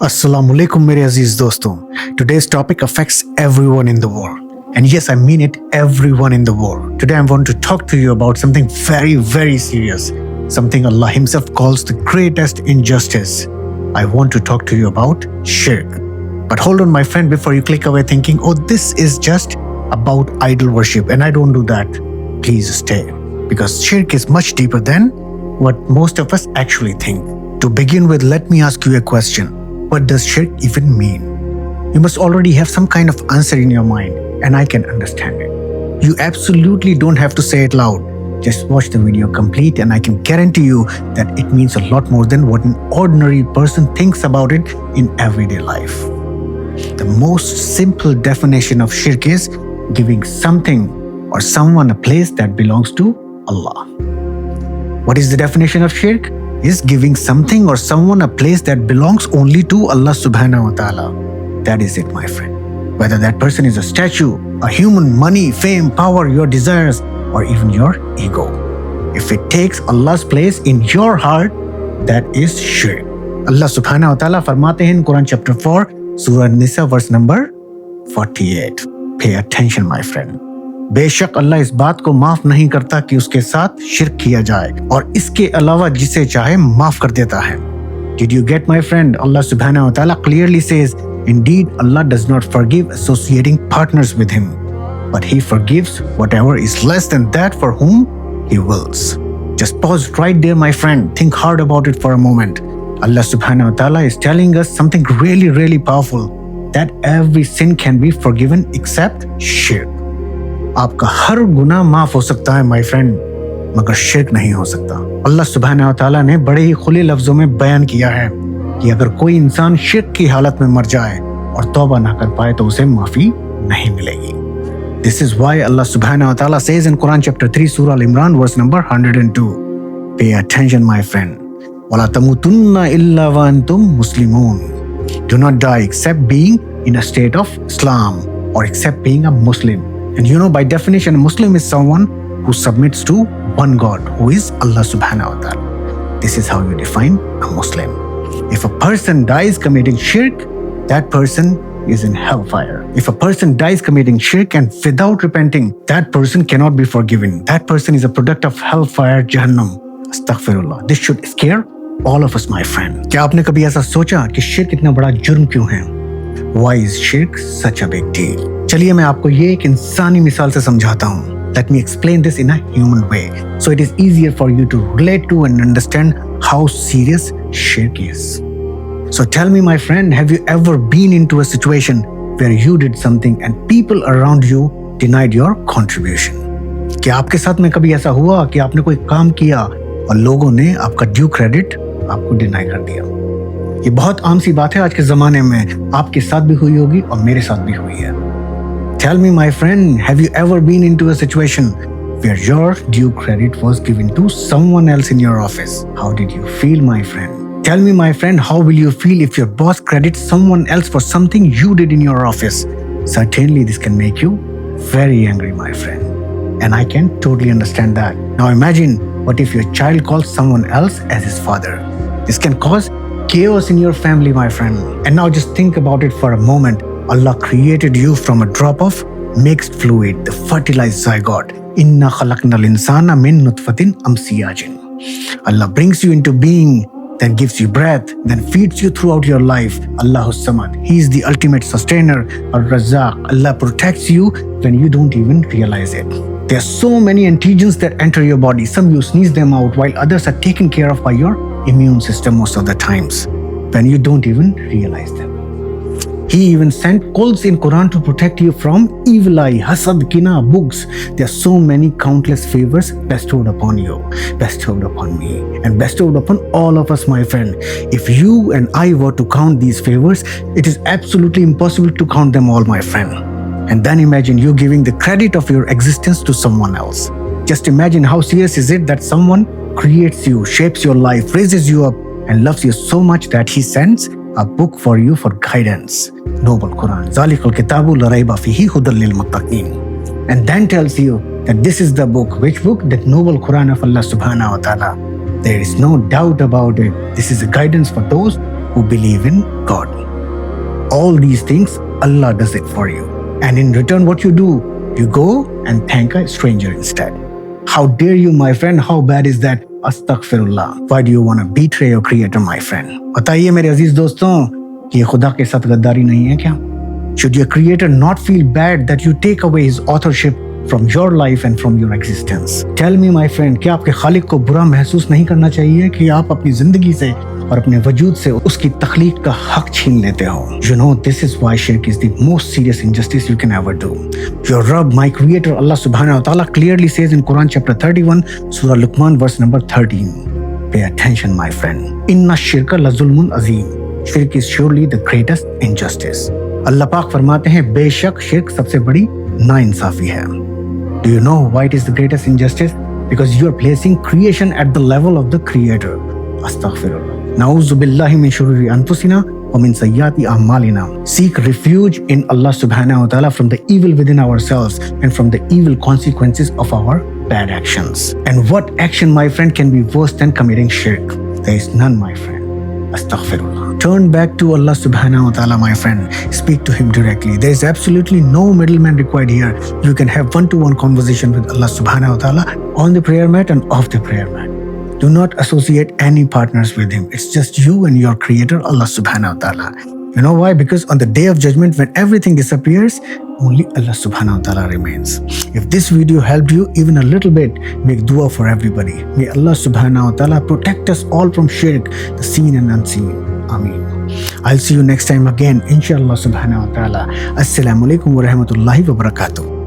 Assalamu alaikum मेरे अजीज दोस्तों. Today's topic affects everyone in the world. And yes, I mean it, everyone in the world. Today I want to talk to you about something very, very serious. Something Allah Himself calls the greatest injustice. I want to talk to you about shirk. But hold on, my friend, before you click away thinking, oh, this is just about idol worship and I don't do that. Please stay. Because shirk is much deeper than what most of us actually think. To begin with, let me ask you a question. What does shirk even mean? You must already have some kind of answer in your mind, and I can understand it. You absolutely don't have to say it loud. Just watch the video complete, and I can guarantee you that it means a lot more than what an ordinary person thinks about it in everyday life. The most simple definition of shirk is giving something or someone a place that belongs to Allah. What is the definition of shirk? Is giving something or someone a place that belongs only to Allah subhanahu wa ta'ala. That is it, my friend. Whether that person is a statue, a human, money, fame, power, your desires, or even your ego. If it takes Allah's place in your heart, that is shirk. Allah subhanahu wa ta'ala फरमाते हैं in Quran chapter 4, Surah Nisa verse number 48. Pay attention, my friend. बेशक अल्लाह इस बात को माफ नहीं करता कि उसके साथ शिर्क किया जाए और इसके अलावा जिसे चाहे माफ कर देता है. Did you get, my friend? Allah subhanahu wa ta'ala clearly says, indeed Allah does not forgive associating partners with him, but he forgives whatever is less than that for whom he wills. Just pause right there, my friend. Think hard about it for a moment. Allah subhanahu wa ta'ala is telling us something really, really powerful, that every sin can be forgiven except shirk. आपका हर गुनाह माफ हो सकता है my friend, मगर शिर्क नहीं हो सकता. अल्लाह सुब्हानहू व तआला ने बड़े ही खुले लफ्जों में बयान किया है कि अगर कोई इंसान शिर्क की हालत में मर जाए और तौबा ना कर पाए तो उसे माफी नहीं मिलेगी. This is why Allah subhanahu wa ta'ala says in Quran chapter 3 Surah Al-Imran verse number 102. Pay attention, my friend. وَلَا تَمُوتُنَّ إِلَّا وَأَنْتُمْ مُسْلِمُونَ. Do not die except being in a state of Islam or except being a Muslim. And you know, by definition, a Muslim is someone who submits to one God, who is Allah subhanahu wa ta'ala. This is how you define a Muslim. If a person dies committing shirk, that person is in hellfire. If a person dies committing shirk and without repenting, that person cannot be forgiven. That person is a product of hellfire, Jahannam. Astaghfirullah. This should scare all of us, my friend. क्या आपने कभी ऐसा सोचा कि शिर्क इतना बड़ा जुर्म क्यों है? Why is shirk such a big deal? चलिए मैं आपको ये एक इंसानी मिसाल से समझाता हूँ. Let me explain this in a human way, so it is easier for you to relate to and understand how serious shirk is. So tell me, my friend, have you ever been into a situation where you did something and people around you denied your contribution? क्या आपके साथ में कभी ऐसा हुआ कि आपने कोई काम किया और लोगों ने आपका ड्यू क्रेडिट आपको डिनाई कर दिया? ये बहुत आम सी बात है आज के जमाने में. आपके साथ भी हुई होगी और मेरे साथ भी हुई है. Tell me, my friend, have you ever been into a situation where your due credit was given to someone else in your office? How did you feel, my friend? Tell me, my friend, how will you feel if your boss credits someone else for something you did in your office? Certainly, this can make you very angry, my friend. And I can totally understand that. Now imagine, what if your child calls someone else as his father? This can cause chaos in your family, my friend. And now just think about it for a moment. Allah created you from a drop of mixed fluid, the fertilized zygote. Inna khalaqnal insana min nutfatin amsiyajin. Allah brings you into being, then gives you breath, then feeds you throughout your life. Allahus Samad. He is the ultimate sustainer. Ar-Razzaq. Allah protects you when you don't even realize it. There are so many antigens that enter your body. Some you sneeze them out, while others are taken care of by your immune system most of the times, when you don't even realize them. He even sent colds in Quran to protect you from evil eye, hasad, kina, bughs. There are so many countless favors bestowed upon you, bestowed upon me, and bestowed upon all of us, my friend. If you and I were to count these favors, it is absolutely impossible to count them all, my friend. And then imagine you giving the credit of your existence to someone else. Just imagine how serious is it that someone creates you, shapes your life, raises you up, and loves you so much that he sends a book for you for guidance. Noble Quran. Zalikal kitabu la raiba fihi hudal lil muttaqin. And then tells you that this is the book. Which book? That noble Quran of Allah subhanahu wa ta'ala. There is no doubt about it. This is a guidance for those who believe in God. All these things, Allah does it for you. And in return, what you do? You go and thank a stranger instead. How dare you, my friend? How bad is that? Astaghfirullah. Why do you want to betray your creator, my friend? बताइए मेरे अजीज दोस्तों कि ये खुदा के साथ गद्दारी नहीं है क्या? Should your creator not feel bad that you take away his authorship from your life and from your existence? Tell me, my friend, क्या आपके खालिक को बुरा महसूस नहीं करना चाहिए कि आप अपनी जिंदगी से और अपने वजूद से उसकी तख्लीक का हक छीन लेते हो? You know, this is why shirk is the most serious injustice you can ever do. Your Rabb, my creator, Allah subhanahu wa ta'ala clearly says in Quran chapter 31, Surah Luqman verse number 13. Pay attention, my friend. Inna shirka la zulmun azim. Shirk is surely the greatest injustice. अल्लाह पाक फरमाते हैं बेशक शिर्क सबसे बड़ी नाइंसाफी है. Do you know why it is the greatest injustice? Because you are placing creation at the level of the creator. Astaghfirullah. Na'udzu billahi min shururi anfusina wa min sayyiati a'malina. Seek refuge in Allah subhanahu wa ta'ala from the evil within ourselves and from the evil consequences of our bad actions. And what action, my friend, can be worse than committing shirk? There is none, my friend. Astaghfirullah. Turn back to Allah subhanahu wa ta'ala, my friend. Speak to him directly. There is absolutely no middleman required here. You can have one-to-one conversation with Allah subhanahu wa ta'ala on the prayer mat and off the prayer mat. Do not associate any partners with him. It's just you and your creator, Allah subhanahu wa ta'ala. You know why? Because on the day of judgment, when everything disappears, only Allah subhanahu wa ta'ala remains. If this video helped you even a little bit, make dua for everybody. May Allah subhanahu wa ta'ala protect us all from shirk, the seen and unseen. Ameen. I'll see you next time again, inshallah subhanahu wa ta'ala. Assalamu alaikum wa rahmatullahi wa barakatuh.